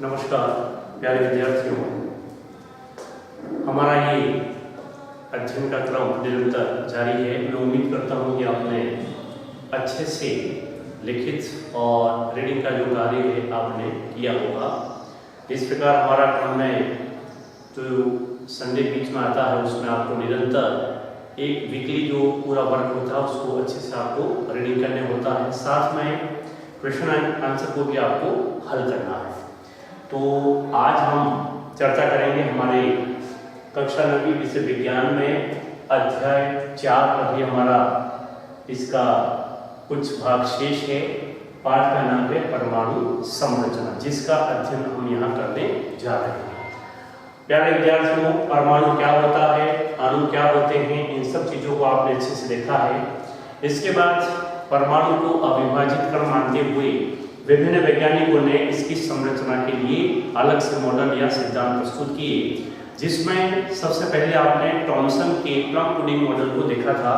नमस्कार प्यारे विद्यार्थियों, हमारा ये अध्ययन का क्रम निरंतर जारी है। मैं उम्मीद करता हूँ कि आपने अच्छे से लिखित और रीडिंग का जो कार्य है आपने किया होगा। इस प्रकार हमारा क्रम में जो संडे बीच में आता है उसमें आपको निरंतर एक वीकली जो पूरा वर्क होता है उसको अच्छे से आपको रीडिंग करने होता है, साथ में क्वेश्चन एंड आंसर को भी आपको हल करना है। तो आज हम चर्चा करेंगे हमारे कक्षा 9वीं विषय विज्ञान में अध्याय 4 का भी हमारा इसका कुछ भाग शेष है। पाठ का नाम है परमाणु संरचना, जिसका अध्ययन हम यहाँ करने जा रहे हैं। प्यारे विद्यार्थियों, परमाणु क्या होता है, अणु क्या होते हैं, इन सब चीजों को आपने अच्छे से देखा है। इसके बाद परमाणु को अविभाजित क्रम मानते हुए विभिन्न वैज्ञानिकों ने इसकी संरचना के लिए अलग से मॉडल या सिद्धांत प्रस्तुत किए, जिसमें सबसे पहले आपने थॉमसन के प्लम पुडिंग मॉडल को देखा था।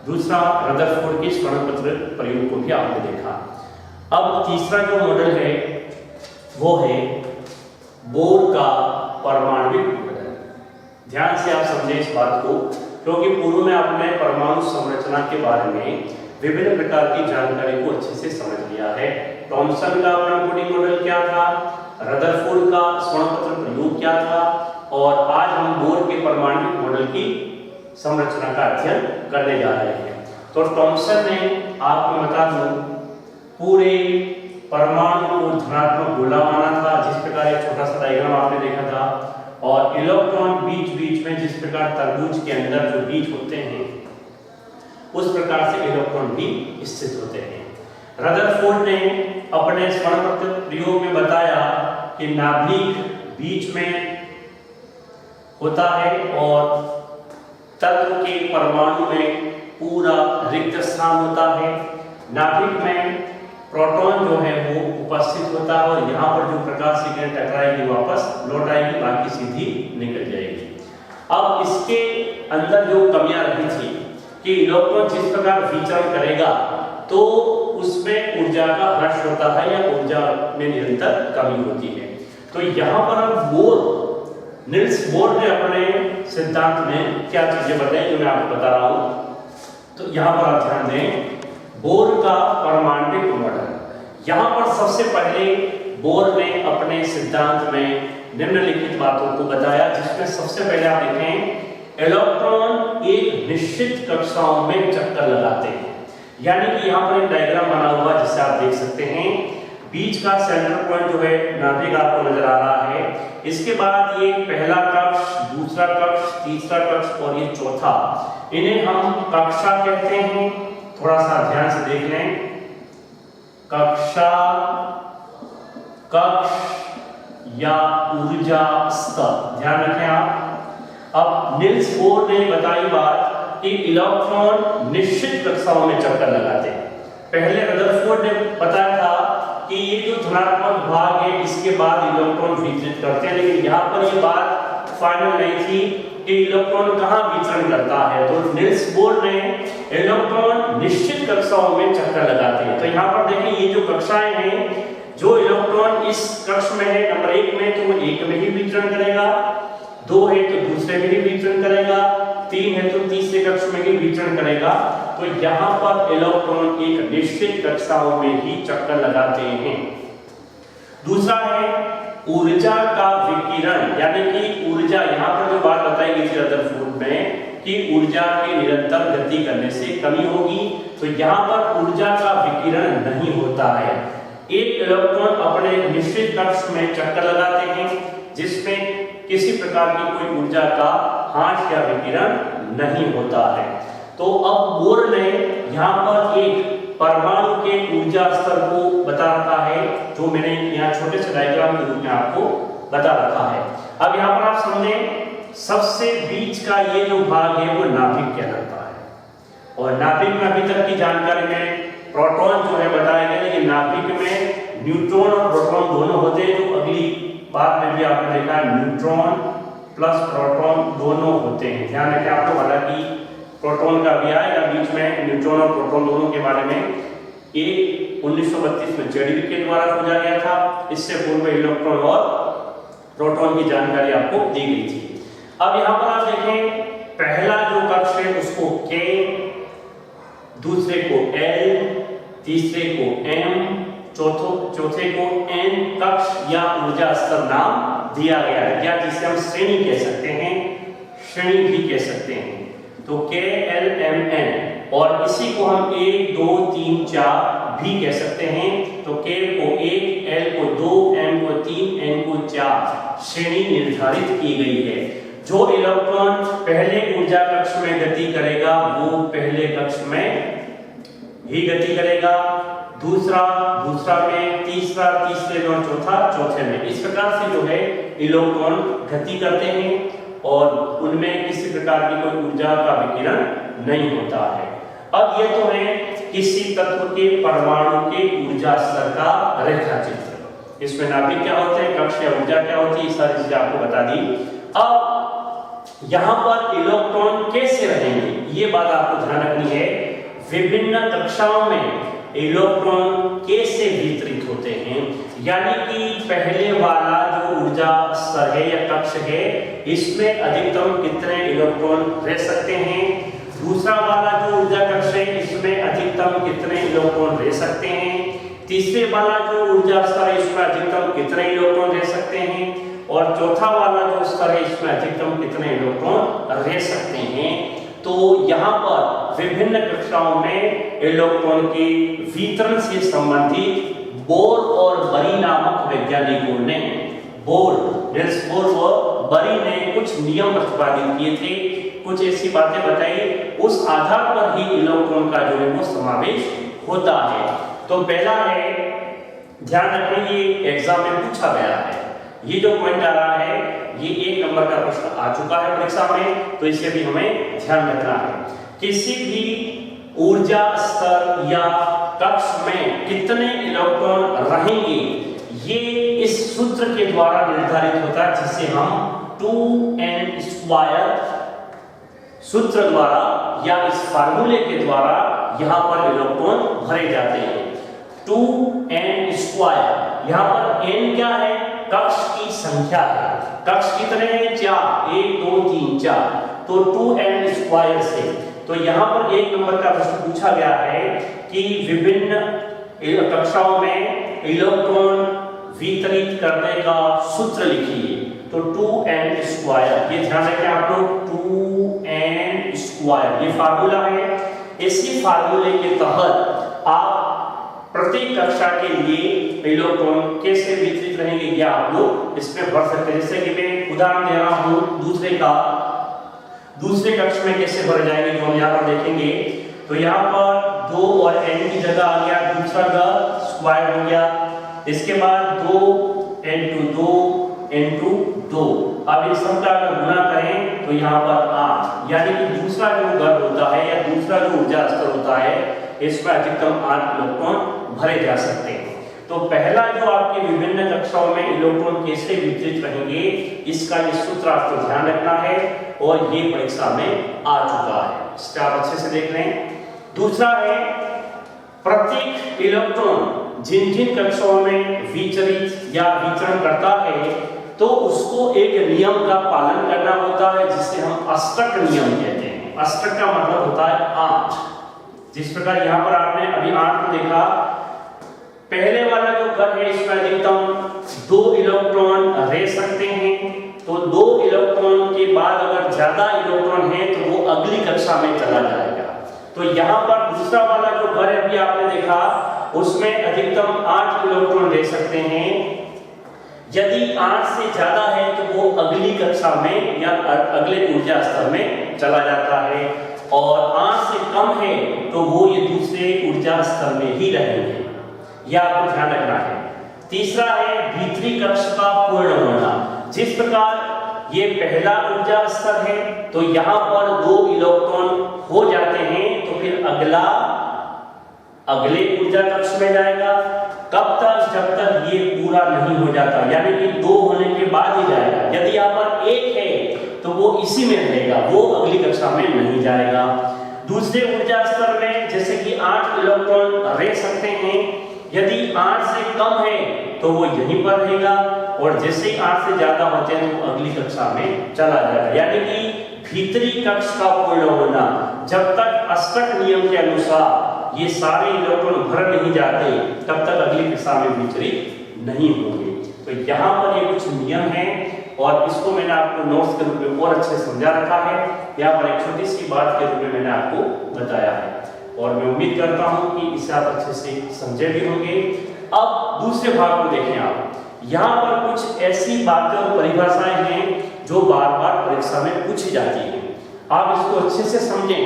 दूसरा रदरफोर्ड के स्वर्णपत्र प्रयोग को भी आपने देखा। अब तीसरा जो मॉडल है वो है बोर का परमाणविक मॉडल। ध्यान से आप समझें इस बात को, क्योंकि पूर्व में आपने परमाणु संरचना के बारे में विभिन्न प्रकार की जानकारी को अच्छे से समझ लिया है। थॉमसन का प्लम पुडिंग मॉडल क्या था, रदरफोर्ड का स्वर्णपत्र प्रयोग क्या था, और आज हम बोर के परमाणविक मॉडल की संरचना का अध्ययन करने जा रहे हैं। तो थॉमसन ने, आपको बता दूं, पूरे परमाणु को धनात्मक गोला माना था, जिस प्रकार एक छोटा सा डायग्राम आपने देखा था, और इलेक्ट्रॉन बीच बीच में जिस प्रकार तरबूज के अंदर जो बीज होते हैं उस प्रकार से इलेक्ट्रॉन भी स्थित होते हैं। रदरफोर्ड ने अपने स्वर्णपत्र प्रयोग में बताया कि नाभिक बीच में होता है और तत्व के परमाणु में पूरा रिक्त स्थान होता है। नाभिक में प्रोटॉन जो है वो उपस्थित होता है और यहाँ पर जो प्रकाश की किरण टकराएगी वापस लौट आएगी, बाकी सीधी निकल जाएगी। अब इसके अंदर जो कमियां रही थी कि इलेक्ट्रॉन जिस प्रकार विचरण करेगा तो उसमें ऊर्जा का ह्रास होता है या ऊर्जा में निरंतर कमी होती है। तो यहाँ पर अब निल्स बोर ने अपने सिद्धांत में क्या चीजें बताई जो मैं आपको बता रहा हूं। तो यहाँ पर आप ध्यान दें, बोर का परमाणविक मॉडल। यहाँ पर सबसे पहले बोर ने अपने सिद्धांत में निम्नलिखित बातों को बताया, जिसमें सबसे पहले आप देखें, इलेक्ट्रॉन एक निश्चित कक्षाओं में चक्कर लगाते हैं। यानी कि यहाँ पर एक डायग्राम बना हुआ जिसे आप देख सकते हैं। बीच का सेंटर पॉइंट जो है नाभिक आपको नजर आ रहा है। इसके बाद ये पहला कक्ष, दूसरा कक्ष, तीसरा कक्ष और ये चौथा, इन्हें हम कक्षा कहते हैं। थोड़ा सा ध्यान से देख लें, कक्षा, कक्ष या ऊर्जा स्तर, ध्यान रखें आप। अब निल्स बोर ने बताई बात कि इलेक्ट्रॉन निश्चित कक्षाओं में चक्कर लगाते हैं। पहले रदरफोर्ड ने बताया था कि ये जो धनात्मक भाग है इसके बाद इलेक्ट्रॉन विचलित करते हैं, लेकिन यहाँ पर ये बात फाइनल नहीं थी कि इलेक्ट्रॉन कहाँ विचरण करता है। तो निल्स बोर ने इलेक्ट्रॉन निश्चित कक्षाओं में चक्कर लगाते हैं। तो यहाँ पर देखिए, ये जो कक्षाएं हैं, जो इलेक्ट्रॉन इस कक्ष में है नंबर 1 में, तो वो 1 में ही विचरण करेगा, 2 है तो दूसरे में ही विचरण करेगा, 3 है तो तीसरे कक्ष में ही विचरण करेगा। तो यहाँ पर इलेक्ट्रॉन एक निश्चित कक्षाओं में ही चक्कर लगाते हैं। दूसरा है ऊर्जा का विकिरण, यानी कि ऊर्जा, यहाँ पर जो बात बताई गई थी रदरफोर्ड में कि ऊर्जा के निरंतर गति करने से कमी होगी, तो यहाँ पर ऊर्जा का विकिरण नहीं होता है। एक इलेक्ट्रॉन अपने निश्चित कक्ष में चक्कर लगाते हैं जिसमें किसी प्रकार की कोई ऊर्जा का ह्रास या विकिरण नहीं होता है। तो अब बोर ने यहाँ पर एक परमाणु के ऊर्जा स्तर को बता रखा है, जो मैंने यहाँ छोटे से डायग्राम के रूप में आपको बता रखा है। अब यहाँ पर आप समझें, सबसे बीच का ये जो भाग है वो नाभिक कहलाता है, और नाभिक में अभी तक की जानकारी में प्रोटॉन जो है बताया गया, लेकिन नाभिक में न्यूट्रॉन और प्रोटॉन दोनों होते हैं। जो अगली बात में भी आपने देखा, न्यूट्रॉन प्लस प्रोटॉन दोनों होते हैं। ध्यान रखें आपको, हालांकि प्रोटॉन का भी आएगा बीच में, न्यूट्रॉन और प्रोटॉन दोनों के बारे में एक 1932 में जेडीवी के द्वारा खोजा गया था। इससे पूर्व इलेक्ट्रॉन और प्रोटॉन की जानकारी आपको दी गई थी। अब यहाँ पर आप देखें, पहला जो कक्ष है उसको K, दूसरे को L, तीसरे को M, चौथे को N कक्ष या ऊर्जा स्तर नाम दिया गया है, या जिसे हम श्रेणी कह सकते हैं, श्रेणी भी कह सकते हैं। तो K, L, M, N, और इसी को हम 1, 2, 3, 4 भी कह सकते हैं। तो K को 1, L को 2, M को 3, N को 4 श्रेणी निर्धारित की गई है। जो इलेक्ट्रॉन पहले ऊर्जा कक्ष में गति करेगा वो पहले कक्ष में ही गति करेगा, दूसरा में, तीसरे में और चौथे में। इस प्रकार से जो है इलेक्ट्रॉन गति करते हैं और उनमें किसी प्रकार की कोई ऊर्जा का विकिरण नहीं होता है। अब ये तो है किसी तत्व के परमाणु के ऊर्जा स्तर का रेखा चित्र। इसमें नाभिक क्या होते हैं, कक्ष या ऊर्जा क्या होती है, ये सारी चीजें आपको बता दी। अब यहाँ पर इलेक्ट्रॉन कैसे रहेंगे ये बात आपको ध्यान रखनी है। विभिन्न कक्षाओं में इलेक्ट्रॉन कैसे वितरित होते हैं, यानी कि पहले वाला जो ऊर्जा स्तर है या कक्ष है, इसमें अधिकतम कितने इलेक्ट्रॉन रह सकते हैं। दूसरा वाला जो ऊर्जा कक्ष है, इसमें अधिकतम कितने इलेक्ट्रॉन रह सकते हैं। तीसरे वाला जो ऊर्जा स्तर है, इसमें अधिकतम कितने इलेक्ट्रॉन रह सकते हैं। और चौथा वाला जो स्तर है, इसमें अधिकतम कितने इलेक्ट्रॉन रह सकते हैं। तो यहाँ पर विभिन्न कक्षाओं में इलेक्ट्रॉन के वितरण से संबंधित बोर और बरी नामक वैज्ञानिकों ने, निल्स बोर और बरी ने कुछ नियम प्रतिपादित किए थे, कुछ ऐसी बातें बताई, उस आधार पर ही इलेक्ट्रॉन का जो है वो समावेश होता है। तो पहला है, ध्यान रखें, ये एग्जाम में पूछा गया है, ये जो पॉइंट आ रहा है ये 1 नंबर का प्रश्न आ चुका है परीक्षा में, तो इसे भी हमें ध्यान रखना है। किसी भी ऊर्जा स्तर या कक्ष में कितने इलेक्ट्रॉन रहेंगे ये इस सूत्र के द्वारा निर्धारित होता है, जिसे हम 2n² सूत्र द्वारा या इस फार्मूले के द्वारा यहाँ पर इलेक्ट्रॉन भरे जाते हैं। 2n², यहाँ पर n क्या है, कक्ष की संख्या है। कक्ष कितने हैं, 4, 1, 2, 3, 4, तो 2n² से। तो यहाँ पर 1 नंबर का प्रश्न पूछा गया है कि विभिन्न कक्षाओं में इलेक्ट्रॉन वितरित करने का सूत्र लिखिए। तो 2n², ये ध्यान रखें आप लोग, 2n² ये फार्मूला है। इसी फार्मूले के तहत आप प्रत्येक कक्षा के लिए इलेक्ट्रॉन कैसे वितरित रहेंगे या आप लोग इसमें भर सकते हैं। जैसे कि मैं उदाहरण दे रहा हूँ दूसरे कक्ष में कैसे भरे जाएंगे, जो हम यहाँ पर देखेंगे। तो यहाँ पर 2 और n की जगह आ गया, दूसरा का स्क्वायर हो गया, इसके बाद 2 n 2। अब इस सब का अगर गुणा करें तो यहाँ पर 8, यानी कि दूसरा जो घर होता है या दूसरा जो ऊर्जा स्तर होता है, इसमें अधिकतम 8 इलेक्ट्रॉन भरे जा सकते हैं। तो पहला जो आपके विभिन्न कक्षाओं में इलेक्ट्रॉन कैसे वितरित रहेंगे, इसका ये सूत्र आपको ध्यान रखना है और ये परीक्षा में आ चुका है, इसको आप अच्छे से देख लें। दूसरा है, प्रत्येक इलेक्ट्रॉन जिन जिन कक्षाओं में विचरित या विचरण करता है तो उसको एक नियम का पालन करना होता है, जिसे हम अष्टक नियम कहते हैं। अष्टक का मतलब होता है 8। जिस प्रकार यहाँ पर आपने अभी 8 को देखा, पहले वाला जो कण है इसमें अधिकतम 2 इलेक्ट्रॉन रह सकते हैं। तो 2 इलेक्ट्रॉन के बाद अगर ज्यादा इलेक्ट्रॉन है तो वो अगली कक्षा में चला जाएगा। तो यहाँ पर दूसरा वाला जो कण अभी आपने देखा, उसमें अधिकतम 8 इलेक्ट्रॉन रह सकते हैं। यदि 8 से ज्यादा है तो वो अगली कक्षा में या अगले ऊर्जा स्तर में चला जाता है, और 8 से कम है तो वो ये दूसरे ऊर्जा स्तर में ही रहेंगे। यह आपको ध्यान रखना है। तीसरा है भीतरी कक्ष का पूर्ण होना। जिस प्रकार ये पहला ऊर्जा स्तर है तो यहाँ पर 2 इलेक्ट्रॉन हो जाते हैं, तो फिर अगला अगले ऊर्जा कक्ष में जाएगा। कब तक? जब तक ये पूरा नहीं हो जाता, यानी कि 2 होने के बाद ही जाएगा। यदि यहाँ पर 1 है तो वो इसी में रहेगा, वो अगली कक्षा में नहीं जाएगा। दूसरे ऊर्जा स्तर में जैसे कि 8 इलेक्ट्रॉन रह सकते हैं, यदि 8 से कम है तो वो यहीं पर रहेगा, और जैसे ही 8 से ज्यादा होते हैं तो अगली कक्षा में चला जाएगा। यानी कि भीतरी कक्ष का पूर्ण होना, जब तक अष्टक नियम के अनुसार ये सारे इलेक्ट्रॉन भर नहीं जाते तब तक अगली कक्षा में विचलित नहीं होंगे। तो यहाँ पर ये कुछ नियम हैं और इसको मैंने आपको नोट्स के रूप में और अच्छे समझा रखा है। यहाँ पर एक छोटी सी बात के रूप में मैंने आपको बताया है और मैं उम्मीद करता हूँ कि इसे आप अच्छे से समझे भी होंगे। अब दूसरे भाग को देखें आप। यहाँ पर कुछ ऐसी बातें और परिभाषाएं हैं जो बार बार परीक्षा में पूछी जाती हैं। आप इसको अच्छे से समझें,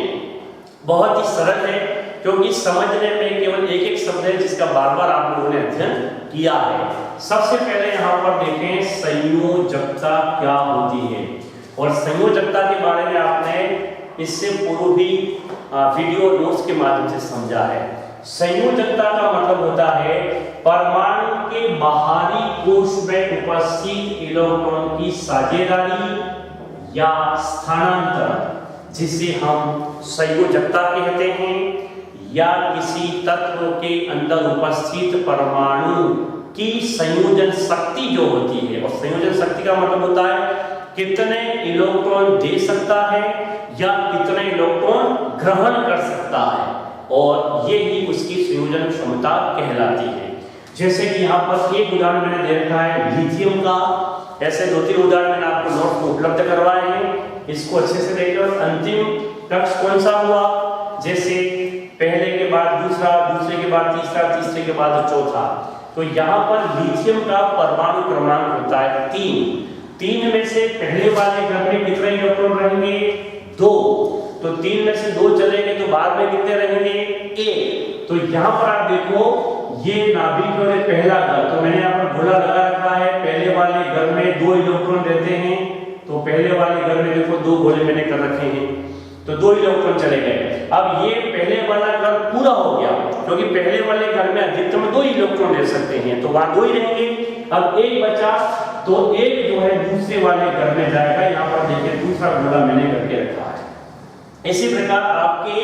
बहुत ही सरल है क्योंकि समझने में केवल एक एक शब्द है जिसका बार बार आप लोगों ने अध्ययन किया है। सबसे पहले यहाँ पर देखें संयोजकता क्या होती है, और संयोजकता के बारे में आपने इससे पूर्व भी वीडियो नोट्स के माध्यम से समझा है। संयोजकता का मतलब होता है परमाणु के बाहरी कोश में उपस्थित इलेक्ट्रॉन की साझेदारी या स्थानांतरण, जिसे हम संयोजकता कहते हैं, या किसी तत्व के अंदर उपस्थित परमाणु की संयोजन शक्ति जो होती है। और संयोजन शक्ति का मतलब होता है कितने इलेक्ट्रॉन दे सकता है या कितने इलेक्ट्रॉन ग्रहण कर सकता है, और ये ही उसकी संयोजन क्षमता कहलाती है। जैसे कि यहाँ पर एक उदाहरण मैंने दे रखा है लिथियम का, ऐसे 2-3 उदाहरण मैंने आपको नोट में उपलब्ध करवाए हैं। इसको अच्छे से देखिए। और अंतिम कक्ष कौन सा हुआ, जैसे पहले के बाद दूसरा, दूसरे के बाद तीसरा, तीसरे के बाद चौथा। तो यहाँ पर लिथियम का परमाणु क्रमांक होता है 3 में से पहले वाले घर में कितने इलेक्ट्रॉन रहेंगे, 2। तो 3 में से 2 चलेंगे तो बाद में कितने रहेंगे, 1। तो यहाँ पर आप देखो ये नाभिक और पहला घर, तो मैंने यहाँ पर गोला लगा रखा है। पहले वाले घर में 2 इलेक्ट्रॉन रहते हैं, तो पहले वाले घर में देखो 2 गोले मैंने कर रखे हैं, तो 2 इलेक्ट्रॉन चले गए। अब ये पहले वाला घर पूरा हो गया क्योंकि पहले वाले घर में अधिकतम 2 इलेक्ट्रॉन ले सकते हैं, तो वहां 2 ही रहेंगे। अब 1 बचा, तो 1 जो है दूसरे वाले घर में जाएगा। यहाँ पर देखिए दूसरा गोला मैंने करके रखा है। इसी प्रकार आपके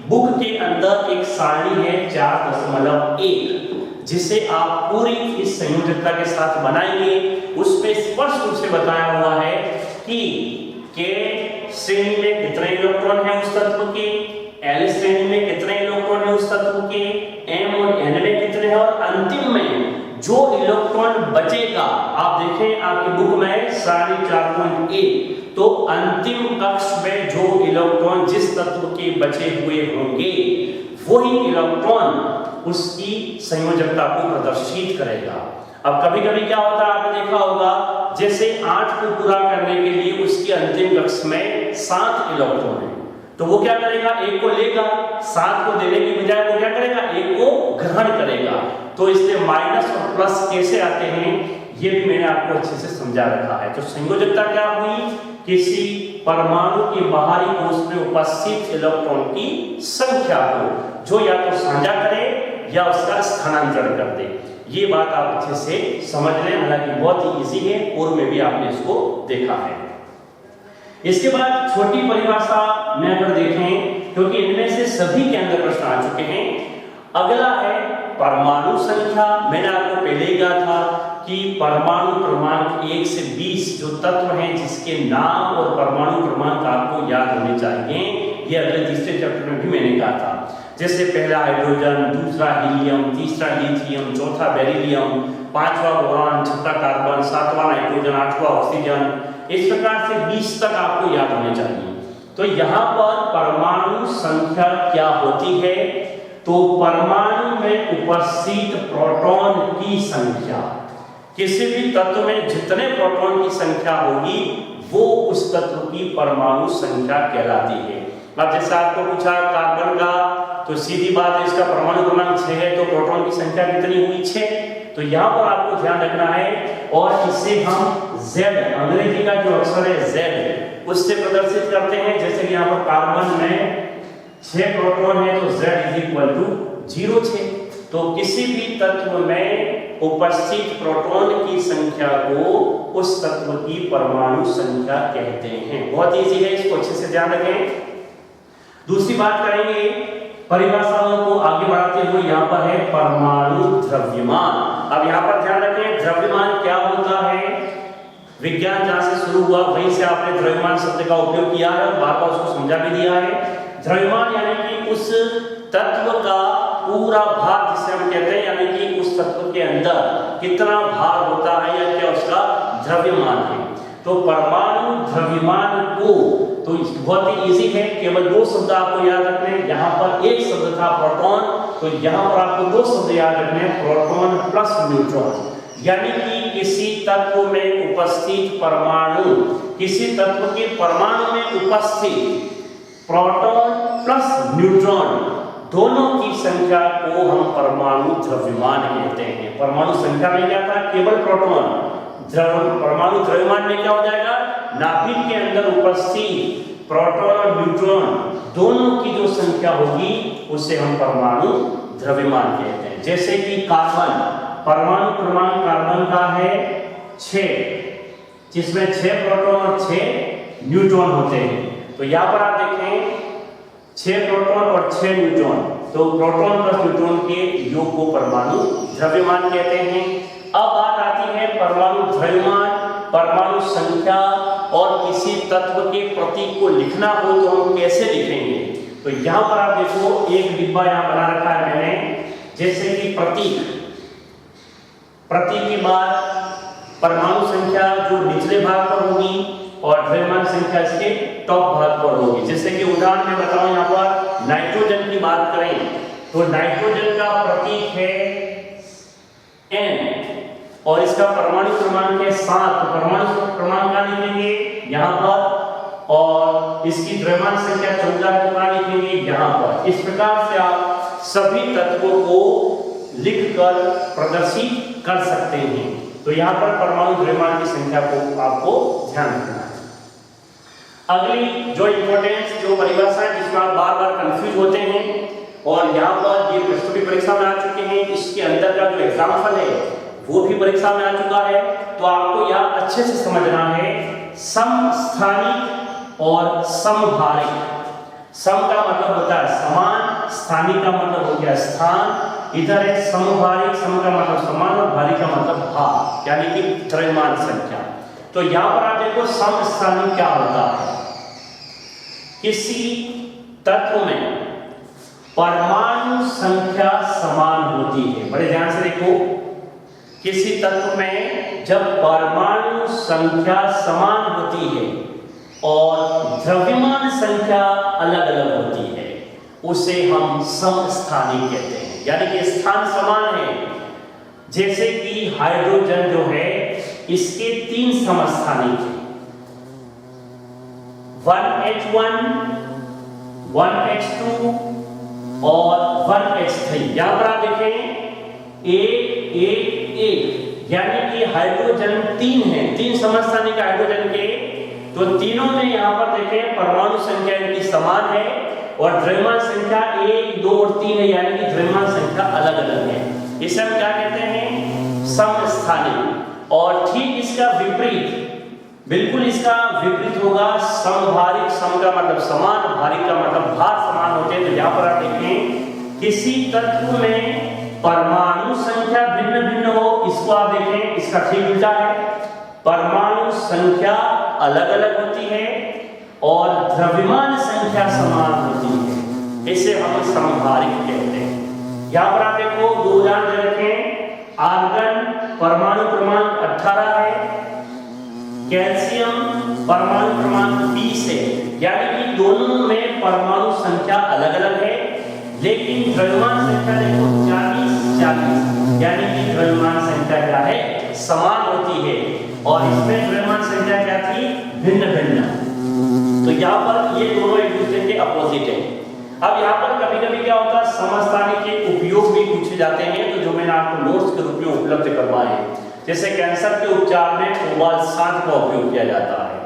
बुक के अंदर एक सारणी है 4.1, जिसे आप पूरी इस संयोजकता के साथ बनाएंगे। उसमें स्पष्ट रूप से बताया हुआ है कि के श्रेणी में कितने इलेक्ट्रॉन है उस तत्व के, एल श्रेणी में कितने इलेक्ट्रॉन है उस तत्व के, एम और एन में कितने हैं, और अंतिम में जो इलेक्ट्रॉन बचेगा, आप देखें आपकी बुक में सारणी 4.1, तो अंतिम कक्ष में जो इलेक्ट्रॉन जिस तत्व के बचे हुए होंगे वही इलेक्ट्रॉन उसकी संयोजकता को प्रदर्शित करेगा। अब कभी कभी क्या होता है, आपने देखा होगा, जैसे 8 को पूरा करने के लिए उसके अंतिम कक्ष में 7 इलेक्ट्रॉन है, तो वो क्या करेगा, 1 को लेगा, 7 को देने की बजाय वो क्या करेगा, 1 को ग्रहण करेगा। तो इसलिए माइनस और प्लस कैसे आते हैं ये भी मैंने आपको अच्छे से समझा रखा है। तो संयोजकता क्या हुई, किसी परमाणु के बाहरी कोश में उपस्थित इलेक्ट्रॉन की संख्या को जो या तो साझा करे या उसका स्थानांतरण कर दे। ये बात आप अच्छे से समझ लें, हालांकि बहुत ही इजी है, पूर्व में भी आपने इसको देखा है। इसके बाद छोटी परिभाषा में अगर देखें, क्योंकि इनमें से सभी के अंदर प्रश्न आ चुके हैं। अगला है परमाणु संख्या। मैंने आपको पहले ही कहा था कि परमाणु क्रमांक 1 से 20 जो तत्व हैं जिसके नाम और परमाणु क्रमांक आपको याद होने चाहिए, ये अगले तीसरे चैप्टर में भी मैंने कहा था। जैसे पहला हाइड्रोजन, दूसरा हीलियम, तीसरा लिथियम, चौथा बेरिलियम, 5वां बोरान, 6वां कार्बन, 7वां नाइट्रोजन, 8वां ऑक्सीजन, इस प्रकार से 20 तक आपको याद होने चाहिए। तो यहाँ पर परमाणु संख्या क्या होती है, तो परमाणु में उपस्थित प्रोटॉन की संख्या, किसी भी तत्व में जितने प्रोटॉन की संख्या होगी वो उस तत्व की परमाणु संख्या कहलाती है। अब जैसे आपको पूछा कार्बन का, तो सीधी बात है इसका परमाणु क्रमांक 6 है, तो प्रोटॉन की संख्या कितनी हुई, 6। तो यहाँ पर आपको ध्यान रखना है, और इसे हम Z, अंग्रेजी का जो अक्षर है Z, उससे प्रदर्शित करते हैं। जैसे कि यहाँ पर कार्बन में 6 प्रोटॉन है, तो Z = 0,6। तो किसी भी तत्व में उपस्थित प्रोटॉन की संख्या को उस तत्व की परमाणु संख्या कहते हैं। बहुत इजी है, इसको अच्छे से ध्यान रखें। दूसरी बात करेंगे, परिभाषाओं को आगे बढ़ाते हुए यहाँ पर है परमाणु द्रव्यमान। अब यहाँ पर ध्यान रखें द्रव्यमान क्या होता है। विज्ञान जहाँ से शुरू हुआ वहीं से आपने द्रव्यमान शब्द का उपयोग किया है और बार बार उसको समझा भी दिया है। द्रव्यमान यानी कि उस तत्व का पूरा भार जिसे हम कहते हैं, यानी कि उस तत्व के अंदर कितना भार होता है या क्या उसका द्रव्यमान है। तो परमाणु द्रव्यमान को तो बहुत ही इजी है, केवल दो शब्द आपको याद रखने हैं। यहाँ पर एक शब्द था प्रोटॉन, तो यहाँ पर आपको दो शब्द याद रखने हैं, प्रोटॉन प्लस न्यूट्रॉन। यानी कि किसी तत्व में उपस्थित परमाणु, किसी तत्व के परमाणु में उपस्थित प्रोटॉन प्लस न्यूट्रॉन दोनों की संख्या को हम परमाणु द्रव्यमान कहते हैं। परमाणु संख्या में क्या था, केवल प्रोटॉन। परमाणु द्रव्यमान में क्या हो जाएगा, नाभिक के अंदर उपस्थित प्रोटॉन और न्यूट्रॉन दोनों की जो संख्या होगी उसे हम परमाणु द्रव्यमान कहते हैं। जैसे कि कार्बन, परमाणु क्रमांक कार्बन का है 6, जिसमें 6 प्रोटॉन और 6 न्यूट्रॉन होते हैं। तो यहाँ पर आप देखें 6 प्रोटॉन और 6 न्यूट्रॉन, तो प्रोटॉन प्लस न्यूट्रॉन के योग को परमाणु द्रव्यमान कहते हैं। अब बात आती है परमाणु द्रव्यमान, परमाणु संख्या और किसी तत्व के प्रतीक को लिखना हो तो हम कैसे लिखेंगे। तो यहाँ पर आप देखो एक डिब्बा यहाँ बना रखा है मैंने, जैसे कि प्रतीक के बाद परमाणु संख्या जो निचले भाग पर होगी और द्रव्यमान संख्या इसके टॉप भाग पर होगी। जैसे कि उदाहरण में बताऊं, यहाँ पर नाइट्रोजन की बात करें तो नाइट्रोजन का प्रतीक है N और इसका परमाणु क्रमांक है 7। तो परमाणु क्रमांक का लिखेंगे यहाँ पर और इसकी द्रव्यमान संख्या 14 का लिखेंगे यहाँ पर। इस प्रकार से आप सभी तत्वों को लिखकर प्रदर्शित कर सकते हैं। तो यहाँ पर परमाणु द्रव्यमान की संख्या को आपको ध्यान रखना है। अगली जो इंपॉर्टेंस जो परिभाषा है जिसमें आप बार बार कंफ्यूज होते हैं और यहाँ पर ये प्रश्न भी परीक्षा में आ चुके हैं, इसके अंदर का जो एग्जाम्पल है वो भी परीक्षा में आ चुका है। तो आपको यह अच्छे से समझना है समस्थानिक और समभारिक। सम का मतलब होता है समान, स्थानिक का मतलब हो गया स्थान, इधर है समभारिक, सम का मतलब समान और भारी का मतलब भार, यानी कि द्रव्यमान संख्या। तो यहाँ पर आप देखो समस्थानिक क्या होता है, किसी तत्व में परमाणु संख्या समान होती है। बड़े ध्यान से देखो, किसी तत्व में जब परमाणु संख्या समान होती है और द्रव्यमान संख्या अलग अलग होती है उसे हम समस्थानिक कहते हैं। यानी कि स्थान समान है, जैसे कि हाइड्रोजन जो है इसके 3 समस्थानिक हैं, 1H1, 1H2 और 1H3। यहां पर आप देखें 1 1 1, यानी कि हाइड्रोजन 3 है, 3 समस्थानिक हाइड्रोजन के। तो तीनों में यहां पर देखें परमाणु संख्या इनकी समान है और द्रव्यमान संख्या 1 2 और 3 है, यानी कि द्रव्यमान संख्या अलग अलग है। इसे हम क्या कहते हैं, समस्थानिक। और ठीक इसका विपरीत, बिल्कुल इसका विपरीत होगा समभारिक। सम का मतलब समान, भारी का मतलब भार समान होते हैं। तो यहाँ पर आप देखें किसी तत्व में परमाणु संख्या भिन्न भिन्न हो, इसको आप देखें इसका ठीक उल्टा है, परमाणु संख्या अलग अलग होती है और द्रव्यमान संख्या समान होती है, इसे हम समभारिक कहते हैं। यहाँ पर आप देखो 2 उदाहरण रखें, आर्गन परमाणु क्रमांक 18 है, कैल्शियम परमाणु क्रमांक 20 है, यानी कि दोनों में परमाणु संख्या अलग अलग है लेकिन द्रव्यमान संख्या देखो 40 40, यानी कि द्रव्यमान संख्या क्या है, समान होती है और इसमें द्रव्यमान संख्या क्या थी, भिन्न भिन्न। तो यहाँ पर ये दोनों एक दूसरे के अपोजिट है। अब यहाँ पर कभी कभी क्या होता है, समस्थानिक के उपयोग भी पूछे जाते हैं, तो जो मैंने आपको नोट्स के रूप में उपलब्ध करवाए हैं। जैसे कैंसर के उपचार में कोबाल्ट 7 का उपयोग किया जाता है,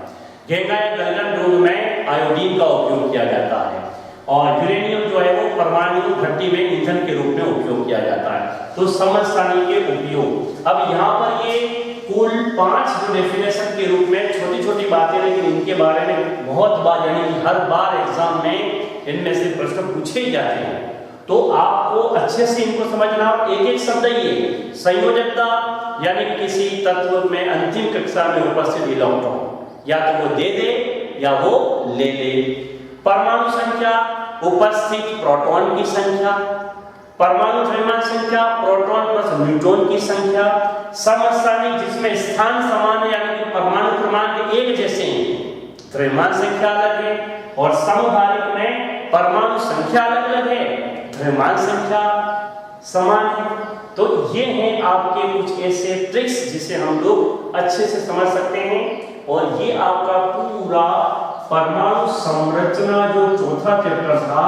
घेंगा या गलगन रोग में आयोडीन का उपयोग किया जाता है और यूरेनियम जो है वो परमाणु भट्टी में ईंधन के रूप में उपयोग किया जाता है। तो समस्थानिक के उपयोग। अब यहाँ पर ये कुल 5 जो डेफिनेशन के रूप में छोटी छोटी बातें, लेकिन इनके बारे में बहुत बार, यानी कि हर बार एग्जाम में इनमें से प्रश्न पूछे ही जाते हैं। तो आपको अच्छे से इनको समझना। एक एक शब्द ये संयोजकता यानी किसी तत्व में अंतिम कक्षा में उपस्थित इलेक्ट्रॉन या तो वो दे दे या वो ले ले। परमाणु संख्या उपस्थित प्रोटॉन की संख्या, परमाणु द्रव्यमान संख्या प्रोटॉन प्लस न्यूट्रॉन की संख्या, समस्थानिक जिसमें स्थान समान है यानी कि परमाणु क्रमांक एक जैसे हैं, द्रव्यमान संख्या अलग है, और समधारिक में परमाणु संख्या अलग अलग है, द्रव्यमान संख्या समान है। तो ये हैं आपके कुछ ऐसे ट्रिक्स जिसे हम लोग अच्छे से समझ सकते हैं, और ये आपका पूरा परमाणु संरचना जो चौथा चैप्टर था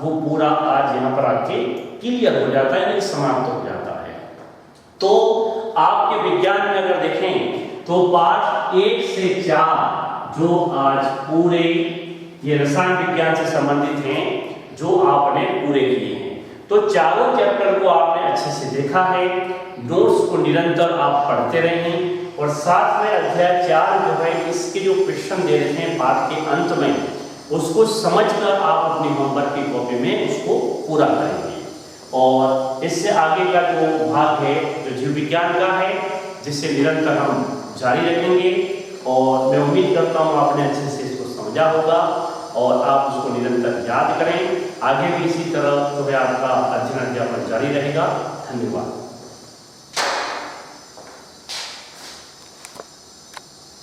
वो पूरा आज यहाँ पर आके क्लियर हो जाता है, यानी समाप्त हो जाता है। तो आपके विज्ञान में अगर देखें तो पाठ 1 से 4 जो आज पूरे ये रसायन विज्ञान से संबंधित हैं जो आपने पूरे किए हैं, तो चारों चैप्टर को आपने अच्छे से देखा है। नोट्स को निरंतर आप पढ़ते रहें, और साथ में अध्याय 4 जो है इसके जो क्वेश्चन दे रहे हैं पाठ के अंत में, उसको समझकर आप अपनी होमवर्क की कॉपी में उसको पूरा करेंगे। और इससे आगे का जो भाग है जो जीव विज्ञान का है, जिसे निरंतर हम जारी रखेंगे, और मैं उम्मीद करता हूँ आपने अच्छे से इसको समझा होगा और आप उसको निरंतर याद करें। आगे भी इसी तरह जो है आपका अध्ययन अध्यापन जारी रहेगा। धन्यवाद।